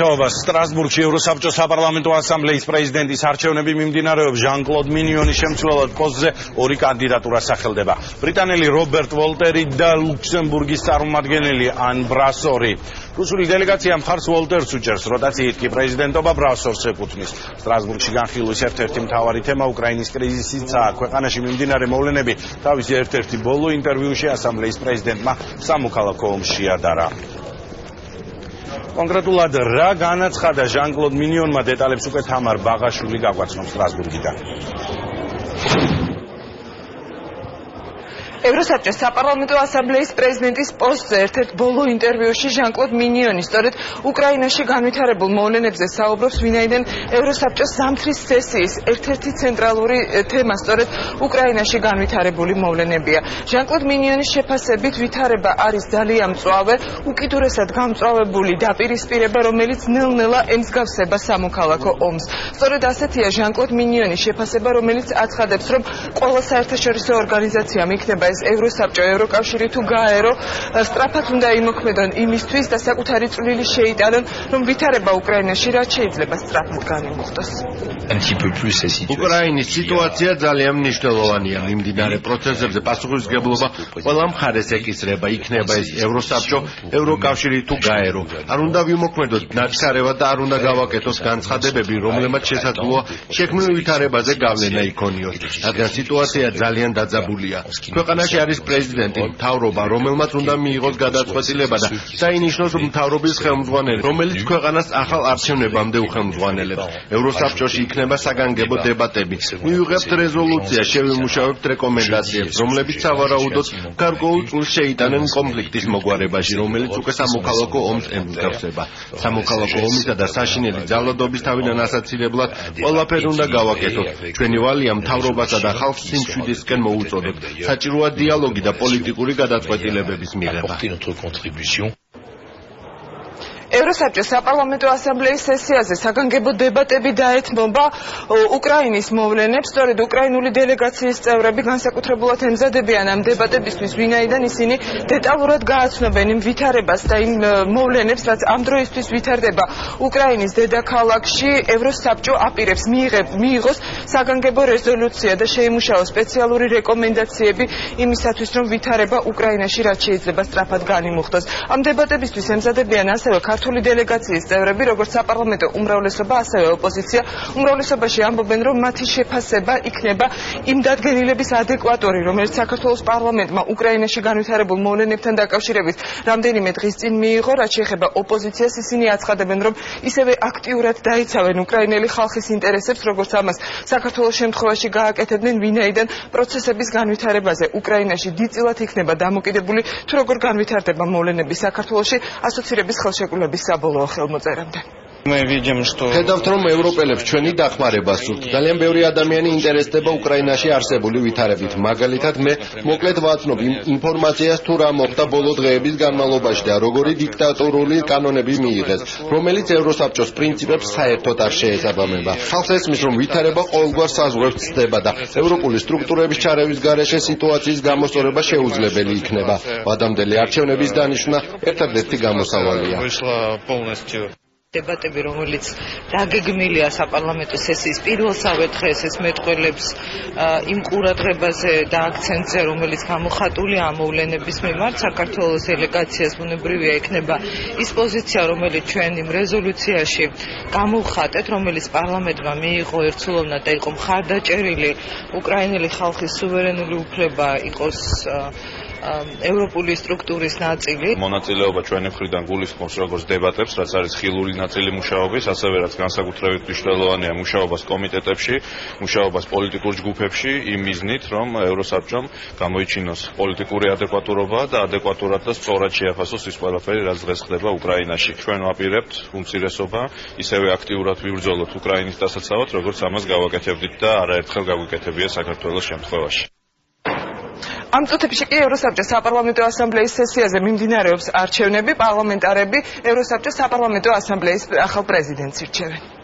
მუშაობა სტრასბურგში ევროსაბჭოს საპარლამენტო ასამბლეის პრეზიდენტის არჩევნები მიმდინარეობს. ჟან-კლოდ მინიონის შემცვლელად პოსტზე ორი კანდიდატურა სახელდება. ბრიტანელი რობერტ ვოლტერი და ლუქსემბურგის წარმომადგენელი ან ბრასორი. რუსული დელეგაცია მხარს ვოლტერს უჭერს, როტაციით კი პრეზიდენტობა ბრასორს ეკუთვნის. სტრასბურგში განხილვის ერთ-ერთი მთავარი თემა უკრაინის კრიზისიცაა. ქვეყანაში მიმდინარე მოვლენები თავისი ერთ-ერთი ბოლო ინტერვიუში ასამბლეის პრეზიდენტმა სამოქალაქო ომს შეადარა. კონკრეტულად რა განაცხადა ჟან-კლოდ მინიონმა, დეტალებს უკვე თამარ ბაღაშვილი გაგვაცნობს სტრასბურგიდან. ევროსაბჭოს საპარლამენტო ასამბლეის პრეზიდენტის პოსტზე ერთ-ერთ ბოლო ინტერვიუში ჟან-კლოდ მინიონი სწორედ უკრაინაში განვითარებულ მოვლენებზე საუბრობს, ვინაიდან ევროსაბჭოს ზამთრის სესიის ერთ-ერთი ცენტრალური თემა სწორედ უკრაინაში განვითარებული მოვლენებია. ჟან-კლოდ მინიონის შეფასებით ვითარება არის ძალიან მწვავე, უკიდურესად გამწვავებული დაპირისპირება, რომელიც ნელ-ნელა ემსგავსება სამოქალაქო ომს. სწორედ ასეთია ჟან-კლოდ მინიონის შეფასება, რომელიც აცხადებს, რომ ყველა საერთაშორისო ორგანიზაციამ იქნება ეს ევროსაბჭო, ევროკავშირი თუ გაერო, სწრაფად უნდა იმოქმედონ იმისთვის და საკუთარი წვლილი შეიტანონ, რომ ვითარება უკრაინაში რაც შეიძლება სწრაფად განიმუხტოს. უკრაინის სიტუაცია ძალიან მნიშვნელოვანია. მიმდინარე პროცესებზე პასუხისმგებლობა ყველა მხარეს ეკისრება, იქნება ეს ევროსაბჭო, ევროკავშირი თუ გაერო. არ უნდა ვიმოქმედოთ ნაჩქარევად და არ უნდა გავაკეთოს განცხადებები, რომლებმაც შესაძლოა შექმნილ ვითარებაზე გავლენა იქონიოს, რადგან სიტუაცია ძალიან დაძაბულია. ქვეყანაში არის პრეზიდენტი, მთავრობა, რომელმაც უნდა მიიღოს გადაწყვეტილება და საინიშნოს მთავრობის ხელმძღვანელი, რომელიც ქვეყანას ახალ არჩევნებამდე უხელმძღვანელებს. ევროსაბჭოში იქნება საგანგებო დებატები. მივიღებთ რეზოლუცია, შევიმუშავებთ რეკომენდაციებს, რომლებიც სავარაუდოდ გარკვეულ წვლილს შეიტანენ კონფლიქტის მოგვარებაში, რომელიც უკვე სამოქალაქო ომს ემსგავსება. სამოქალაქო ომისა და საშინელი ძალადობის თავიდან ასაცილებლად ყველაფერი უნდა გავაკეთოთ. ჩვენი ვალია მთავრობასა და ხალხს სიმშვიდისკენ მოუწოდოთ. საჭიროა დიალოგი და პოლიტიკური გადაწყვეტილებების მიღება. ევროსაბჭოს საპარლამენტო ასამბლეის სესიაზე საგანგებო დებატები დაეთმობა უკრაინის მოვლენებს. სწორედ უკრაინული დელეგაციის წევრები განსაკუთრებულად ემზადებიან ამ დებატებისთვის, ვინაიდან ისინი დეტალურად გააცნობენ იმ ვითარებას და იმ მოვლენებს, რაც ამ დროისთვის ვითარდება უკრაინის დედაქალაქში. ევროსაბჭო აპირებს მიიღოს საგანგებო რეზოლუცია და შეიმუშაოს სპეციალური რეკომენდაციები იმისათვის, რომ ვითარება უკრაინაში რაც შეიძლება სწრაფად განიმუხტოს. ამ დებატებისთვის ემზადებიან ასევე ქართული დელეგაციის წევრები, როგორც საპარლამენტო უმრავლესობა, ასევე ოპოზიცია. უმრავლესობაში ამბობენ, რომ მათი შეფასება იქნება იმ დადგენილების ადეკვატური, რომელიც საქართველოს პარლამენტმა უკრაინაში განვითარებულ მოვლენებთან დაკავშირებით რამდენიმე დღის წინ მიიღო. რაც შეეხება ოპოზიციას, ისინი აცხადებენ, რომ ისევე აქტიურად დაიცავენ უკრაინელი ხალხის ინტერესებს, როგორც ამას საქართველოს შემთხვევაში გააკეთებდნენ, ვინაიდან პროცესების განვითარებაზე უკრაინაში დიდწილად იქნება დამოკიდებული, თუ როგორ განვითარდება მოვლენები საქართველოში ასოცირების ხელშეკრულების საბოლოო ხელმოწერამდე. ხედავთ, რომ ევროპელებს ჩვენი დახმარება სურთ. ძალიან ბევრი ადამიანი ინტერესდება უკრაინაში არსებული ვითარებით. მაგალითად, მე მოკლედ ვაცნობ ინფორმაციას, თუ რა მოხდა ბოლო დღეების განმავლობაში და როგორი დიქტატორული კანონები მიიღეს, რომელიც ევროსაბჭოს პრინციპებს საერთოდ არ შეესაბამება. ხალხს ესმის, რომ ვითარება ყოველგვარ საზღვრებს ცდება და ევროპული სტრუქტურების ჩარევის გარეშე სიტუაციის გამოსწორება შეუძლებელი იქნება. ვადამდელი არჩევნების დანიშვნა ერთადერთი გამოსავალია. დებატები, რომელიც დაგეგმილია საპარლამენტო სესიის პირველსავე დღეს, ეს მეტყველებს იმ ყურადღებაზე და აქცენტზე, რომელიც გამოხატულია ამ მოვლენების მიმართ. საქართველოს დელეგაციას ბუნებრივია იქნება ის პოზიცია, რომელიც ჩვენ იმ რეზოლუციაში გამოვხატეთ, რომელიც პარლამენტმა მიიღო ერთსულოვნად და იყო მხარდაჭერილი უკრაინელი ხალხის სუვერენული უფლება იყოს ევროპული სტრუქტურის ნაწილი. მონაწილეობა ჩვენი მხრიდან გულისხმობს როგორც დებატებს, რაც არის ხილული ნაწილი მუშაობის, ასევე რაც განსაკუთრებით მნიშვნელოვანია მუშაობას კომიტეტებში, მუშაობას პოლიტიკურ ჯგუფებში, იმ მიზნით, რომ ევროსაბჭომ გამოიჩინოს პოლიტიკური ადეკვატურობა და ადეკვატურად და სწორად შეაფასოს ის ყველაფერი, რაც დღეს ხდება უკრაინაში. ჩვენ ვაპირებთ უმცირესობა, ისევე აქტიურად ვიბრძოლოთ უკრაინის დასაცავად, როგორც ამას გავაკეთებდით და არაერთხელ გაგვიკეთებია საქართველოს შემთხვევაში. ამ წუთებში კი ევროსაბჭოს საპარლამენტო ასამბლეის სესიაზე მიმდინარეობს არჩევნები, პარლამენტარები ევროსაბჭოს საპარლამენტო ასამბლეის ახალ პრეზიდენტს ირჩევენ.